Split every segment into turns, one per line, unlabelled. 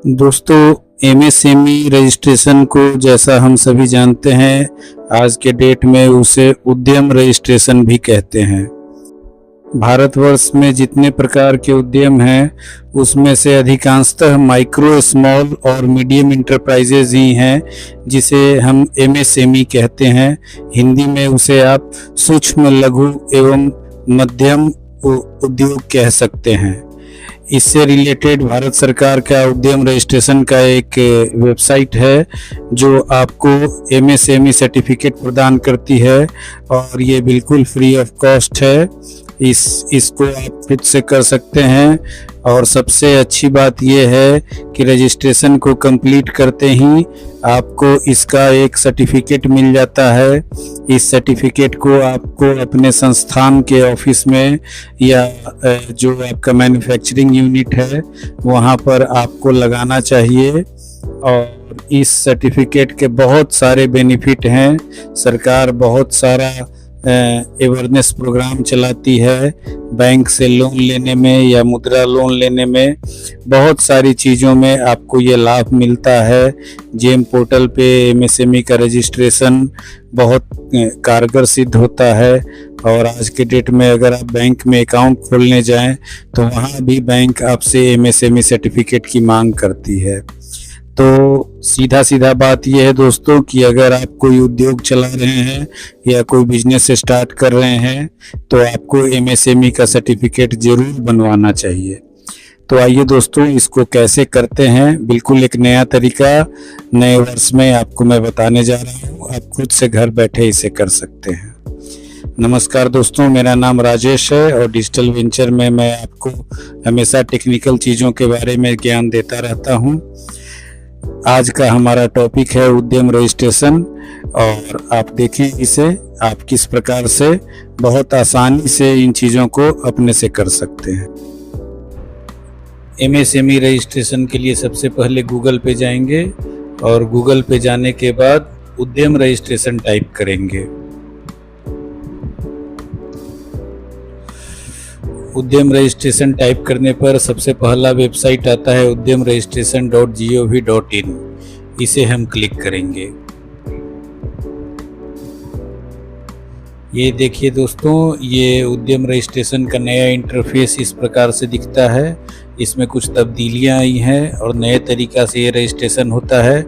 दोस्तों, MSME registration को जैसा हम सभी जानते हैं, आज के डेट में उसे उद्यम रजिस्ट्रेशन भी कहते हैं। भारतवर्ष में जितने प्रकार के उद्यम हैं, उसमें से अधिकांशतः माइक्रो, स्मॉल और मीडियम इंटरप्राइजेज ही हैं, जिसे हम एमएसएमई कहते हैं। हिंदी में उसे आप सूक्ष्म, लघु एवं मध्यम उद्योग कह सकते हैं। इससे रिलेटेड भारत सरकार का उद्यम रजिस्ट्रेशन का एक वेबसाइट है, जो आपको एमएसएमई सर्टिफिकेट प्रदान करती है और ये बिल्कुल फ्री ऑफ कॉस्ट है। इसको आप खुद से कर सकते हैं और सबसे अच्छी बात यह है कि रजिस्ट्रेशन को कंप्लीट करते ही आपको इसका एक सर्टिफिकेट मिल जाता है। इस सर्टिफिकेट को आपको अपने संस्थान के ऑफिस में या जो आपका मैन्युफैक्चरिंग यूनिट है वहाँ पर आपको लगाना चाहिए। और इस सर्टिफिकेट के बहुत सारे बेनिफिट हैं। सरकार बहुत सारा अवेयरनेस प्रोग्राम चलाती है, बैंक से लोन लेने में या मुद्रा लोन लेने में, बहुत सारी चीज़ों में आपको ये लाभ मिलता है। जेम पोर्टल पे एमएसएमई का रजिस्ट्रेशन बहुत कारगर सिद्ध होता है। और आज के डेट में अगर आप बैंक में अकाउंट खोलने जाएं तो वहाँ भी बैंक आपसे एमएसएमई सर्टिफिकेट की मांग करती है। तो सीधा बात यह है दोस्तों कि अगर आप कोई उद्योग चला रहे हैं या कोई बिजनेस स्टार्ट कर रहे हैं तो आपको एमएसएमई का सर्टिफिकेट जरूर बनवाना चाहिए। तो आइए दोस्तों, इसको कैसे करते हैं, बिल्कुल एक नया तरीका नए वर्ष में आपको मैं बताने जा रहा हूँ। आप खुद से घर बैठे इसे कर सकते हैं। नमस्कार दोस्तों, मेरा नाम राजेश है और डिजिटल वेंचर में मैं आपको हमेशा टेक्निकल चीज़ों के बारे में ज्ञान देता रहता हूँ। आज का हमारा टॉपिक है उद्यम रजिस्ट्रेशन, और आप देखें इसे आप किस प्रकार से बहुत आसानी से इन चीज़ों को अपने से कर सकते हैं। एमएसएमई रजिस्ट्रेशन के लिए सबसे पहले गूगल पे जाएंगे और गूगल पे जाने के बाद उद्यम रजिस्ट्रेशन टाइप करेंगे। उद्यम रजिस्ट्रेशन टाइप करने पर सबसे पहला वेबसाइट आता है udyamregistration.gov.in। इसे हम क्लिक करेंगे। ये देखिए दोस्तों, ये उद्यम रजिस्ट्रेशन का नया इंटरफेस इस प्रकार से दिखता है। इसमें कुछ तब्दीलियां आई हैं और नए तरीका से ये रजिस्ट्रेशन होता है।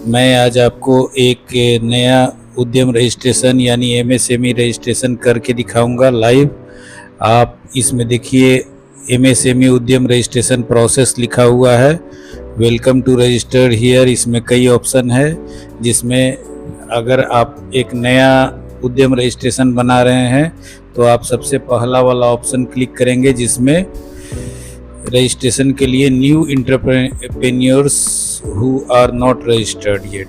मैं आज आपको एक नया उद्यम रजिस्ट्रेशन यानी एमएसएमई रजिस्ट्रेशन करके दिखाऊंगा लाइव। आप इसमें देखिए एमएसएमई उद्यम रजिस्ट्रेशन प्रोसेस लिखा हुआ है। वेलकम टू रजिस्टर्ड हियर, इसमें कई ऑप्शन है, जिसमें अगर आप एक नया उद्यम रजिस्ट्रेशन बना रहे हैं तो आप सबसे पहला वाला ऑप्शन क्लिक करेंगे, जिसमें रजिस्ट्रेशन के लिए new entrepreneurs who are not registered yet,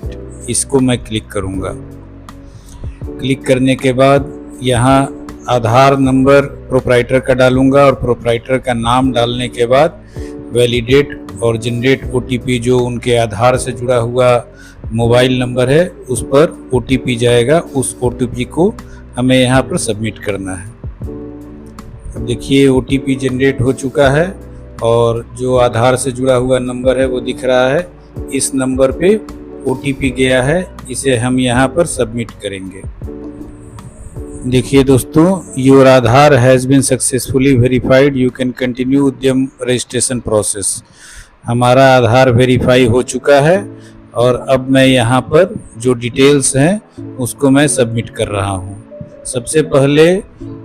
इसको मैं क्लिक करूँगा। क्लिक करने के बाद यहाँ आधार नंबर प्रोप्राइटर का डालूंगा और प्रोप्राइटर का नाम डालने के बाद वैलिडेट और जनरेट ओटीपी, जो उनके आधार से जुड़ा हुआ मोबाइल नंबर है उस पर ओटीपी जाएगा। उस ओटीपी को हमें यहाँ पर सबमिट करना है। अब देखिए ओटीपी जनरेट हो चुका है और जो आधार से जुड़ा हुआ नंबर है वो दिख रहा है। इस नंबर पे ओटीपी गया है, इसे हम यहाँ पर सबमिट करेंगे। देखिए दोस्तों, your Aadhaar has been successfully verified, you can continue Udyam registration process. हमारा आधार वेरीफाई हो चुका है और अब मैं यहाँ पर जो डिटेल्स हैं उसको मैं सबमिट कर रहा हूँ। सबसे पहले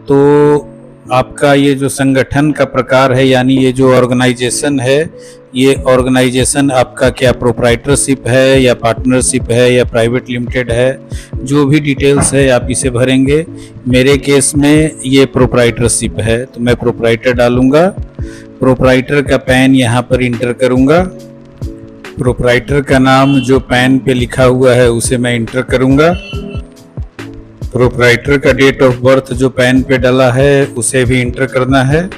तो आपका ये जो संगठन का प्रकार है, यानी ये जो ऑर्गेनाइजेशन है, ये ऑर्गेनाइजेशन आपका क्या प्रोप्राइटरशिप है या पार्टनरशिप है या प्राइवेट लिमिटेड है, जो भी डिटेल्स है आप इसे भरेंगे। मेरे केस में ये प्रोप्राइटरशिप है तो मैं प्रोप्राइटर डालूंगा। प्रोप्राइटर का पैन यहाँ पर इंटर करूँगा। प्रोप्राइटर का नाम जो पैन पे लिखा हुआ है उसे मैं इंटर करूँगा। प्रोप्राइटर का डेट ऑफ बर्थ जो पैन पे डाला है उसे भी इंटर करना है।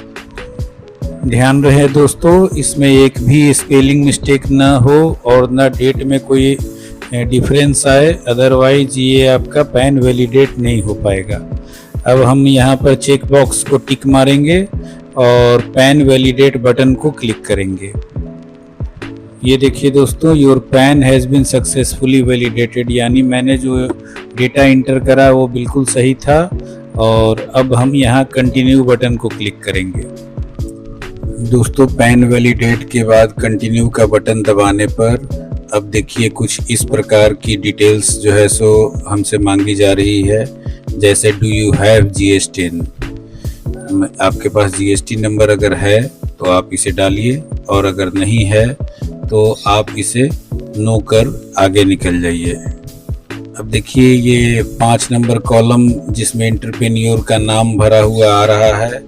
ध्यान रहे दोस्तों, इसमें एक भी स्पेलिंग मिस्टेक ना हो और ना डेट में कोई डिफरेंस आए, अदरवाइज ये आपका पैन वैलिडेट नहीं हो पाएगा। अब हम यहाँ पर चेक बॉक्स को टिक मारेंगे और पैन वैलिडेट बटन को क्लिक करेंगे। ये देखिए दोस्तों, your PAN has been successfully validated, यानी मैंने जो डेटा इंटर करा वो बिल्कुल सही था। और अब हम यहाँ कंटिन्यू बटन को क्लिक करेंगे। दोस्तों, पैन वैलिडेट के बाद कंटिन्यू का बटन दबाने पर अब देखिए कुछ इस प्रकार की डिटेल्स जो है सो हमसे मांगी जा रही है। जैसे डू यू हैव GST, आपके पास GST नंबर अगर है तो आप इसे डालिए, और अगर नहीं है तो आप इसे नो कर आगे निकल जाइए। अब देखिए ये 5 नंबर कॉलम जिसमें एंटरप्रेन्योर का नाम भरा हुआ आ रहा है,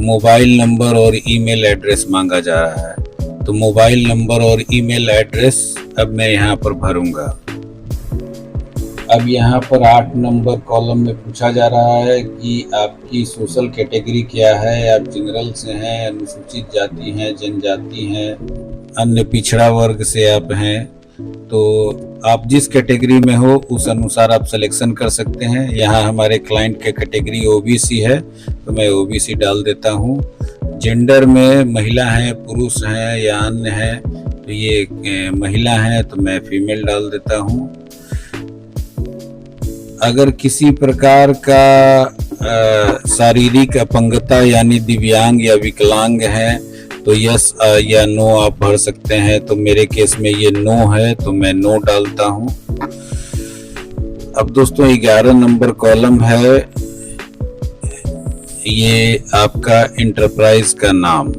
मोबाइल नंबर और ईमेल एड्रेस मांगा जा रहा है। तो मोबाइल नंबर और ईमेल एड्रेस अब मैं यहाँ पर भरूंगा। अब यहाँ पर 8 नंबर कॉलम में पूछा जा रहा है कि आपकी सोशल कैटेगरी क्या है, आप जनरल से हैं, अनुसूचित जाति हैं, जनजाति हैं, अन्य पिछड़ा वर्ग से आप हैं। तो आप जिस कैटेगरी में हो उस अनुसार आप सिलेक्शन कर सकते हैं। यहाँ हमारे क्लाइंट के कैटेगरी OBC है तो मैं OBC डाल देता हूँ। जेंडर में महिला हैं, पुरुष हैं या अन्य हैं, तो ये महिला हैं तो मैं फीमेल डाल देता हूँ। अगर किसी प्रकार का शारीरिक अपंगता यानी दिव्यांग या विकलांग है तो यस या नो आप भर सकते हैं। तो मेरे केस में ये नो है तो मैं नो डालता हूँ। अब दोस्तों 11 नंबर कॉलम है, ये आपका इंटरप्राइज का नाम,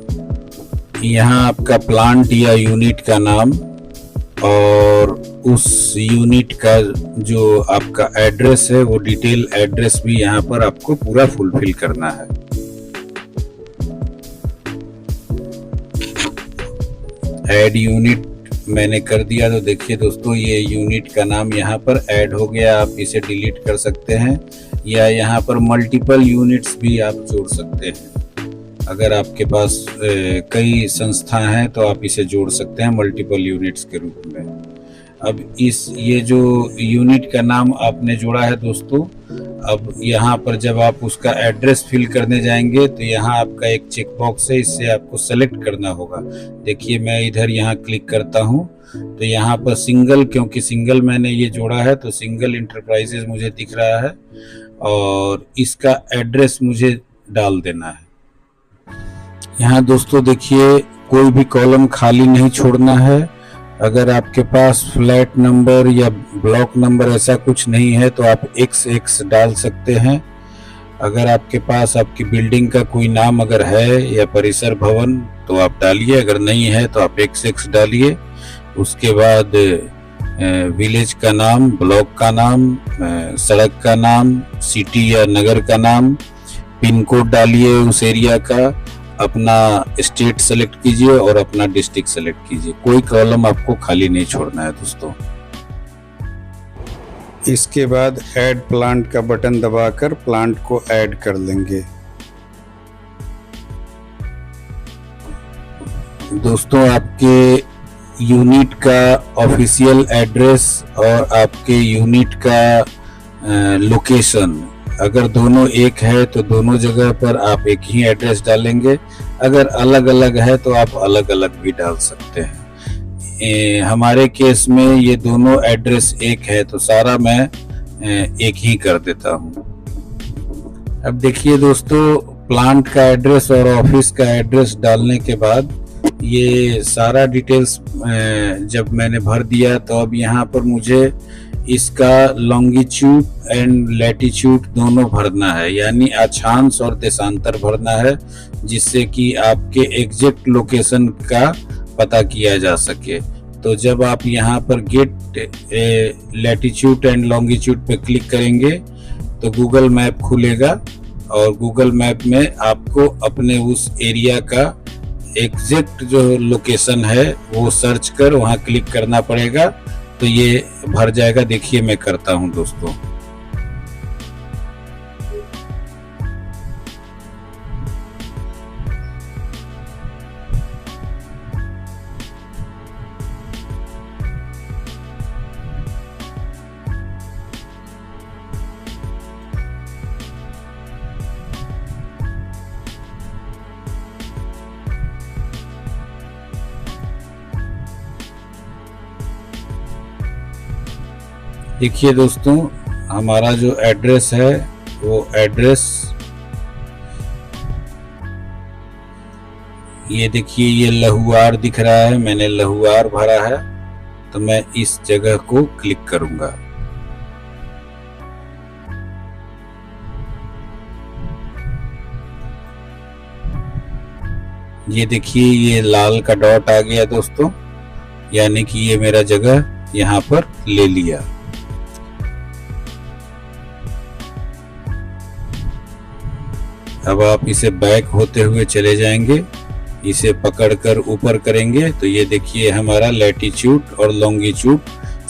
यहाँ आपका प्लांट या यूनिट का नाम और उस यूनिट का जो आपका एड्रेस है वो डिटेल एड्रेस भी यहाँ पर आपको पूरा फुलफिल करना है। ऐड यूनिट मैंने कर दिया तो देखिए दोस्तों ये यूनिट का नाम यहाँ पर ऐड हो गया। आप इसे डिलीट कर सकते हैं या यहाँ पर मल्टीपल यूनिट्स भी आप जोड़ सकते हैं। अगर आपके पास कई संस्था हैं तो आप इसे जोड़ सकते हैं मल्टीपल यूनिट्स के रूप में। अब ये जो यूनिट का नाम आपने जोड़ा है दोस्तों, अब यहाँ पर जब आप उसका एड्रेस फिल करने जाएंगे तो यहाँ आपका एक चेक बॉक्स है, इससे आपको सेलेक्ट करना होगा। देखिए मैं इधर यहाँ क्लिक करता हूँ तो यहाँ पर सिंगल, क्योंकि सिंगल मैंने ये जोड़ा है तो सिंगल इंटरप्राइजेज मुझे दिख रहा है और इसका एड्रेस मुझे डाल देना है। यहाँ दोस्तों देखिए कोई भी कॉलम खाली नहीं छोड़ना है। अगर आपके पास फ्लैट नंबर या ब्लॉक नंबर ऐसा कुछ नहीं है तो आप XX डाल सकते हैं। अगर आपके पास आपकी बिल्डिंग का कोई नाम अगर है या परिसर भवन तो आप डालिए, अगर नहीं है तो आप XX डालिए। उसके बाद विलेज का नाम, ब्लॉक का नाम, सड़क का नाम, सिटी या नगर का नाम, पिन कोड डालिए उस एरिया का, अपना स्टेट सेलेक्ट कीजिए और अपना डिस्ट्रिक्ट सेलेक्ट कीजिए। कोई कॉलम आपको खाली नहीं छोड़ना है दोस्तों। इसके बाद ऐड प्लांट का बटन दबाकर प्लांट को ऐड कर लेंगे। दोस्तों आपके यूनिट का ऑफिशियल एड्रेस और आपके यूनिट का लोकेशन अगर दोनों एक है तो दोनों जगह पर आप एक ही एड्रेस डालेंगे। अगर अलग अलग है तो आप अलग अलग भी डाल सकते हैं। हमारे केस में ये दोनों एड्रेस एक है तो सारा मैं एक ही कर देता हूँ। अब देखिए दोस्तों, प्लांट का एड्रेस और ऑफिस का एड्रेस डालने के बाद ये सारा डिटेल्स जब मैंने भर दिया तो अब यहाँ पर मुझे इसका लॉन्गिट्यूड एंड लैटिट्यूड दोनों भरना है, यानी अक्षांश और देशांतर भरना है, जिससे कि आपके एग्जैक्ट लोकेशन का पता किया जा सके। तो जब आप यहाँ पर गेट लैटिट्यूड एंड लॉन्गिट्यूड पे क्लिक करेंगे तो गूगल मैप खुलेगा और गूगल मैप में आपको अपने उस एरिया का एग्जैक्ट जो लोकेशन है वो सर्च कर वहाँ क्लिक करना पड़ेगा, तो ये भर जाएगा। देखिए मैं करता हूँ दोस्तों। देखिए दोस्तों, हमारा जो एड्रेस है वो एड्रेस ये देखिए, ये लहुआर दिख रहा है, मैंने लहुआर भरा है, तो मैं इस जगह को क्लिक करूंगा। ये देखिए, ये लाल का डॉट आ गया दोस्तों, यानी कि ये मेरा जगह यहाँ पर ले लिया। अब आप इसे बैक होते हुए चले जाएंगे, इसे पकड़कर ऊपर करेंगे तो ये देखिए हमारा लैटिट्यूड और लॉन्गिट्यूड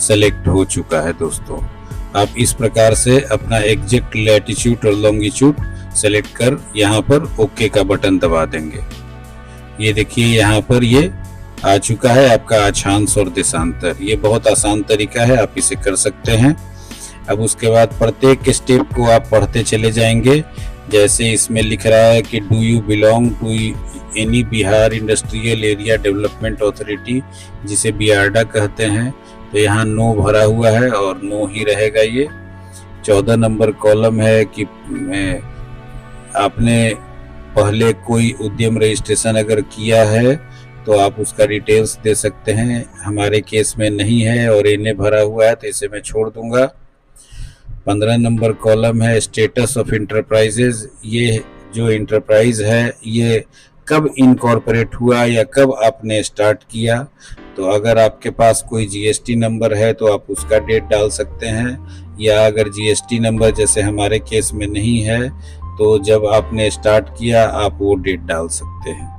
सेलेक्ट हो चुका है दोस्तों। आप इस प्रकार से अपना एग्जैक्ट लैटिट्यूड और लॉन्गिट्यूड सेलेक्ट कर यहाँ पर ओके का बटन दबा देंगे। ये देखिए यहाँ पर ये आ चुका है आपका अक्षांश और देशांतर। ये बहुत आसान तरीका है, आप इसे कर सकते हैं। अब उसके बाद प्रत्येक स्टेप को आप पढ़ते चले जाएंगे। जैसे इसमें लिख रहा है कि do you belong to any Bihar industrial area development authority, जिसे बियार्डा कहते हैं, तो यहाँ नो भरा हुआ है और नो ही रहेगा। ये 14 नंबर कॉलम है कि आपने पहले कोई उद्यम रजिस्ट्रेशन अगर किया है तो आप उसका डिटेल्स दे सकते हैं। हमारे केस में नहीं है और इन्हें भरा हुआ है, तो इसे मैं छोड़ दूंगा। 15 नंबर कॉलम है स्टेटस ऑफ इंटरप्राइजेज। ये जो इंटरप्राइज है ये कब इनकॉर्पोरेट हुआ या कब आपने स्टार्ट किया। तो अगर आपके पास कोई जीएसटी नंबर है तो आप उसका डेट डाल सकते हैं, या अगर जीएसटी नंबर जैसे हमारे केस में नहीं है तो जब आपने स्टार्ट किया आप वो डेट डाल सकते हैं।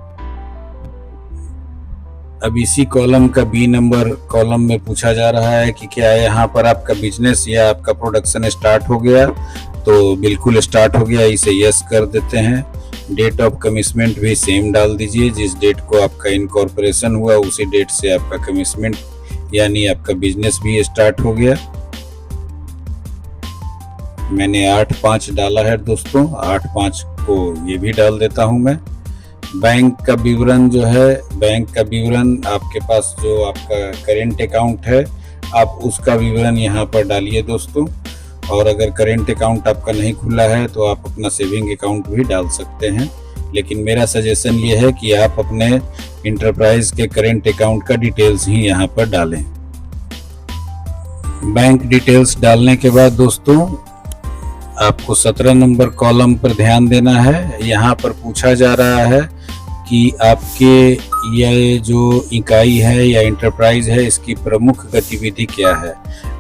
अब इसी कॉलम का बी नंबर कॉलम में पूछा जा रहा है कि क्या यहाँ पर आपका बिजनेस या आपका प्रोडक्शन स्टार्ट हो गया, तो बिल्कुल स्टार्ट हो गया, इसे यस कर देते हैं। डेट ऑफ कमिटमेंट भी सेम डाल दीजिए, जिस डेट को आपका इनकॉर्पोरेशन हुआ उसी डेट से आपका कमिटमेंट यानी आपका बिजनेस भी स्टार्ट हो गया। मैंने 8/5 डाला है दोस्तों, 8/5 को ये भी डाल देता हूं मैं। बैंक का विवरण जो है, बैंक का विवरण आपके पास जो आपका करेंट अकाउंट है आप उसका विवरण यहाँ पर डालिए दोस्तों। और अगर करेंट अकाउंट आपका नहीं खुला है तो आप अपना सेविंग अकाउंट भी डाल सकते हैं, लेकिन मेरा सजेशन ये है कि आप अपने इंटरप्राइज के करेंट अकाउंट का डिटेल्स ही यहाँ पर डालें। बैंक डिटेल्स डालने के बाद दोस्तों आपको 17 नंबर कॉलम पर ध्यान देना है। यहाँ पर पूछा जा रहा है कि आपके ये जो इकाई है या इंटरप्राइज है इसकी प्रमुख गतिविधि क्या है।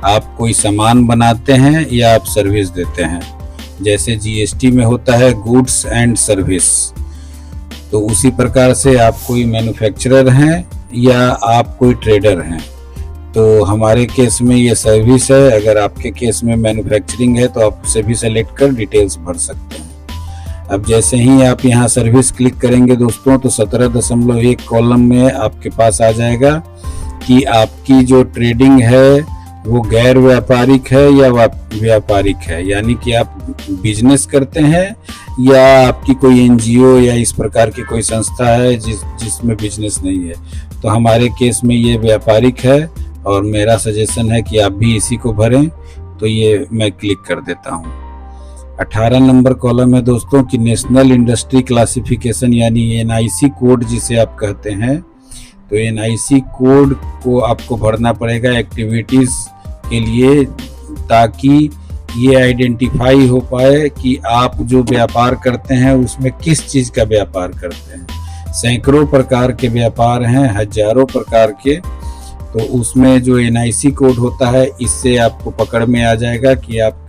आप कोई सामान बनाते हैं या आप सर्विस देते हैं। जैसे जीएसटी में होता है गुड्स एंड सर्विस, तो उसी प्रकार से आप कोई मैन्युफैक्चरर हैं या आप कोई ट्रेडर हैं। तो हमारे केस में ये सर्विस है, अगर आपके केस में मैन्युफैक्चरिंग है तो आप उसे भी सेलेक्ट कर डिटेल्स भर सकते हैं। अब जैसे ही आप यहाँ सर्विस क्लिक करेंगे दोस्तों तो 17.1 कॉलम में आपके पास आ जाएगा कि आपकी जो ट्रेडिंग है वो गैर व्यापारिक है या व्यापारिक है, यानी कि आप बिजनेस करते हैं या आपकी कोई एनजीओ या इस प्रकार की कोई संस्था है जिसमें बिजनेस नहीं है। तो हमारे केस में ये व्यापारिक है और मेरा सजेशन है कि आप भी इसी को भरें, तो ये मैं क्लिक कर देता हूँ। 18 नंबर कॉलम है दोस्तों कि नेशनल इंडस्ट्री क्लासिफिकेशन यानी एनआईसी कोड जिसे आप कहते हैं, तो एनआईसी कोड को आपको भरना पड़ेगा एक्टिविटीज के लिए, ताकि ये आइडेंटिफाई हो पाए कि आप जो व्यापार करते हैं उसमें किस चीज़ का व्यापार करते हैं। सैकड़ों प्रकार के व्यापार हैं, हजारों प्रकार के, तो उसमें जो एनआईसी कोड होता है इससे आपको पकड़ में आ जाएगा कि आप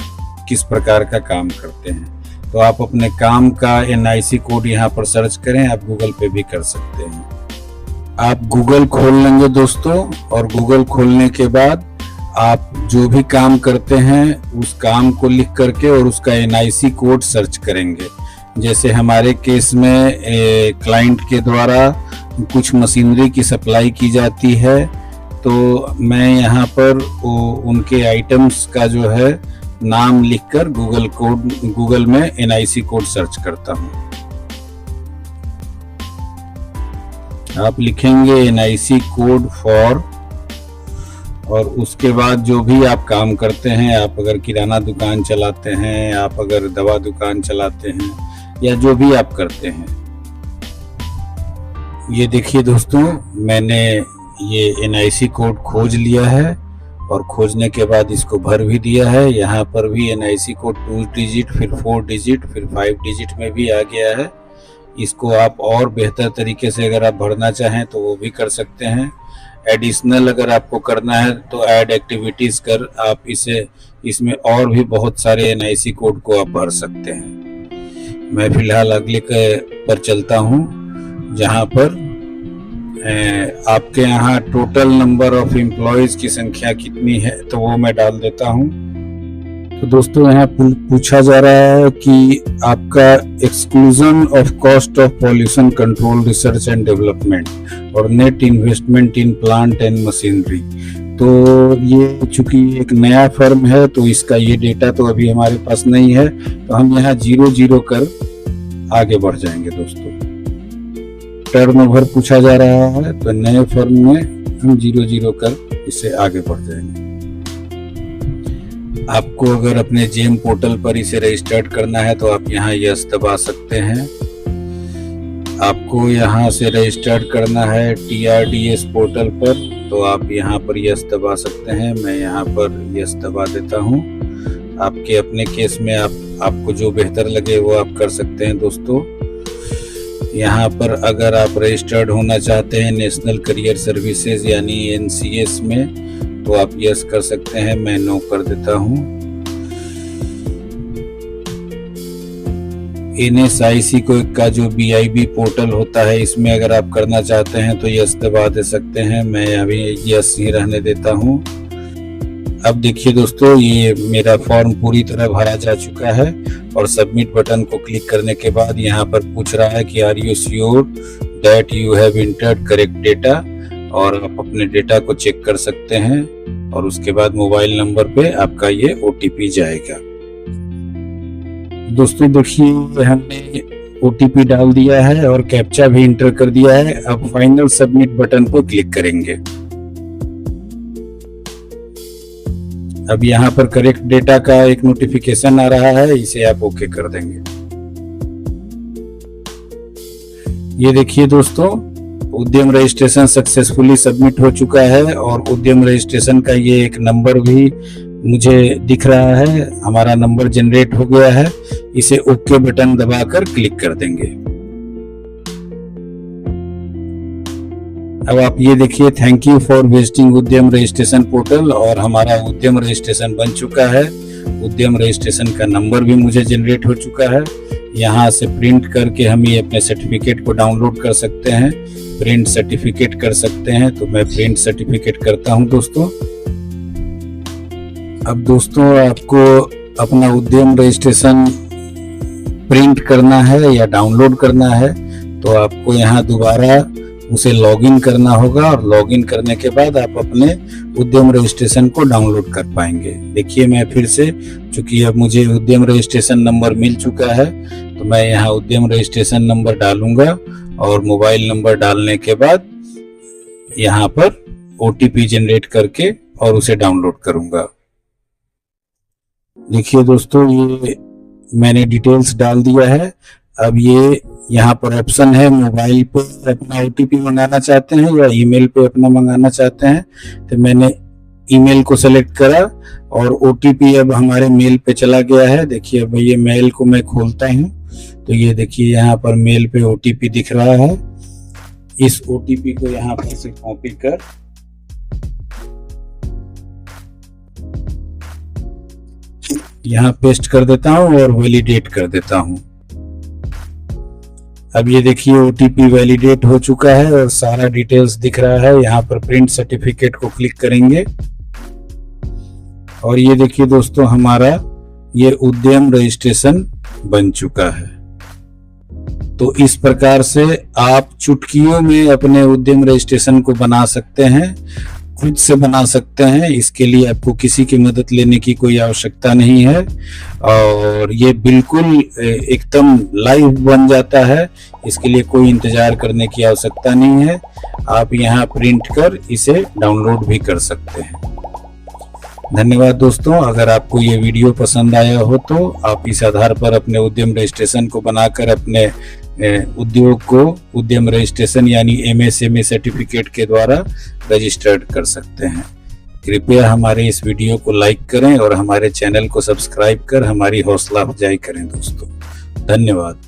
किस प्रकार का काम करते हैं। तो आप अपने काम का एनआईसी कोड यहाँ पर सर्च करें, आप गूगल पे भी कर सकते हैं। आप गूगल खोल लेंगे दोस्तों, और गूगल खोलने के बाद आप जो भी काम करते हैं उस काम को लिख करके और उसका एनआईसी कोड सर्च करेंगे। जैसे हमारे केस में क्लाइंट के द्वारा कुछ मशीनरी की सप्लाई की जाती है, तो मैं यहाँ पर उनके आइटम्स का जो है नाम लिखकर गूगल में एनआईसी कोड सर्च करता हूँ। आप लिखेंगे एनआईसी कोड फॉर और उसके बाद जो भी आप काम करते हैं, आप अगर किराना दुकान चलाते हैं, आप अगर दवा दुकान चलाते हैं, या जो भी आप करते हैं, ये देखिए दोस्तों, मैंने ये NIC कोड खोज लिया है और खोजने के बाद इसको भर भी दिया है। यहाँ पर भी NIC कोड 2 डिजिट, फिर 4 डिजिट, फिर 5 डिजिट में भी आ गया है। इसको आप और बेहतर तरीके से अगर आप भरना चाहें तो वो भी कर सकते हैं। एडिशनल अगर आपको करना है तो ऐड एक्टिविटीज़ कर आप इसमें और भी बहुत सारे NIC कोड को आप भर सकते हैं। मैं फिलहाल अगले पर चलता हूँ, जहाँ पर आपके यहाँ टोटल नंबर ऑफ एम्प्लॉयज की संख्या कितनी है तो वो मैं डाल देता हूँ। तो दोस्तों यहाँ पूछा जा रहा है कि आपका exclusion of cost of pollution control research and development और net investment in plant and machinery. तो ये चूंकि एक नया फर्म है तो इसका ये डेटा तो अभी हमारे पास नहीं है, तो हम यहाँ 0 कर आगे बढ़ जाएंगे दोस्तों। टर्नओवर पूछा जा रहा है तो नए फर्म में हम 0 कर इससे आगे बढ़ जाएंगे। आपको अगर अपने जेम पोर्टल पर इसे रजिस्टर्ड करना है तो आप यहाँ यस दबा सकते हैं। आपको यहाँ से रजिस्टर्ड करना है TRDS पोर्टल पर तो आप यहाँ पर यस दबा सकते हैं। मैं यहाँ पर यस दबा देता हूँ। आपके अपने केस में आपको जो बेहतर लगे वो आप कर सकते हैं दोस्तों। यहाँ पर अगर आप रजिस्टर्ड होना चाहते हैं नेशनल करियर सर्विसेज यानी NCS में तो आप यस कर सकते हैं। मैं नो कर देता हूँ। NSIC का जो BIB पोर्टल होता है इसमें अगर आप करना चाहते हैं तो यस दबा दे सकते हैं। मैं अभी यस ही रहने देता हूँ। अब देखिए दोस्तों, ये मेरा फॉर्म पूरी तरह भरा जा चुका है और सबमिट बटन को क्लिक करने के बाद यहाँ पर पूछ रहा है कि are you sure that you have entered correct data, और आप अपने डेटा को चेक कर सकते हैं और उसके बाद मोबाइल नंबर पे आपका ये OTP जाएगा। दोस्तों देखिए, हमने OTP डाल दिया है और कैप्चा भी इंटर कर दिया है। अब फाइनल सबमिट बटन पर क्लिक करेंगे। अब यहाँ पर करेक्ट डेटा का एक नोटिफिकेशन आ रहा है, इसे आप ओके कर देंगे। ये देखिए दोस्तों, उद्यम रजिस्ट्रेशन सक्सेसफुली सबमिट हो चुका है और उद्यम रजिस्ट्रेशन का ये एक नंबर भी मुझे दिख रहा है। हमारा नंबर जनरेट हो गया है। इसे ओके बटन दबाकर क्लिक कर देंगे। अब आप ये देखिए, थैंक यू फॉर विजिटिंग उद्यम रजिस्ट्रेशन पोर्टल, और हमारा उद्यम रजिस्ट्रेशन बन चुका है। उद्यम रजिस्ट्रेशन का नंबर भी मुझे जनरेट हो चुका है। यहाँ से प्रिंट करके हम ये अपने सर्टिफिकेट को डाउनलोड कर सकते हैं, प्रिंट सर्टिफिकेट कर सकते हैं। तो मैं प्रिंट सर्टिफिकेट करता हूं दोस्तों। अब दोस्तों, आपको अपना उद्यम रजिस्ट्रेशन प्रिंट करना है या डाउनलोड करना है तो आपको यहाँ दोबारा उसे लॉगिन करना होगा, और लॉगिन करने के बाद आप अपने उद्यम रजिस्ट्रेशन को डाउनलोड कर पाएंगे। देखिए, मैं फिर से, चूंकि अब मुझे उद्यम रजिस्ट्रेशन नंबर मिल चुका है तो मैं यहाँ उद्यम रजिस्ट्रेशन नंबर डालूंगा और मोबाइल नंबर डालने के बाद यहाँ पर OTP जनरेट करके और उसे डाउनलोड करूंगा। देखिए दोस्तों, ये मैंने डिटेल्स डाल दिया है। अब ये यहाँ पर ऑप्शन है, मोबाइल पे अपना OTP मंगाना चाहते हैं या ईमेल पे अपना मंगाना चाहते हैं। तो मैंने ईमेल को सेलेक्ट करा और OTP अब हमारे मेल पे चला गया है। देखिए, अब ये मेल को मैं खोलता हूँ तो ये देखिए यहाँ पर मेल पे OTP दिख रहा है। इस OTP को यहाँ पर से कॉपी कर यहाँ पेस्ट कर देता हूँ और वैलिडेट कर देता हूँ। अब ये देखिए, OTP वैलिडेट हो चुका है और सारा डिटेल्स दिख रहा है। यहाँ पर प्रिंट सर्टिफिकेट को क्लिक करेंगे और ये देखिए दोस्तों, हमारा ये उद्यम रजिस्ट्रेशन बन चुका है। तो इस प्रकार से आप चुटकियों में अपने उद्यम रजिस्ट्रेशन को बना सकते हैं, खुद से बना सकते हैं। इसके लिए आपको किसी की मदद लेने की कोई आवश्यकता नहीं है और ये बिल्कुल एकदम लाइव बन जाता है। इसके लिए कोई इंतजार करने की आवश्यकता नहीं है। आप यहाँ प्रिंट कर इसे डाउनलोड भी कर सकते हैं। धन्यवाद दोस्तों। अगर आपको ये वीडियो पसंद आया हो तो आप इस आधार पर अपने उद्यम रजिस्ट्रेशन को बनाकर अपने उद्योग को उद्यम रजिस्ट्रेशन यानी MSME सर्टिफिकेट के द्वारा रजिस्टर्ड कर सकते हैं। कृपया हमारे इस वीडियो को लाइक करें और हमारे चैनल को सब्सक्राइब कर हमारी हौसला अफजाई करें दोस्तों। धन्यवाद।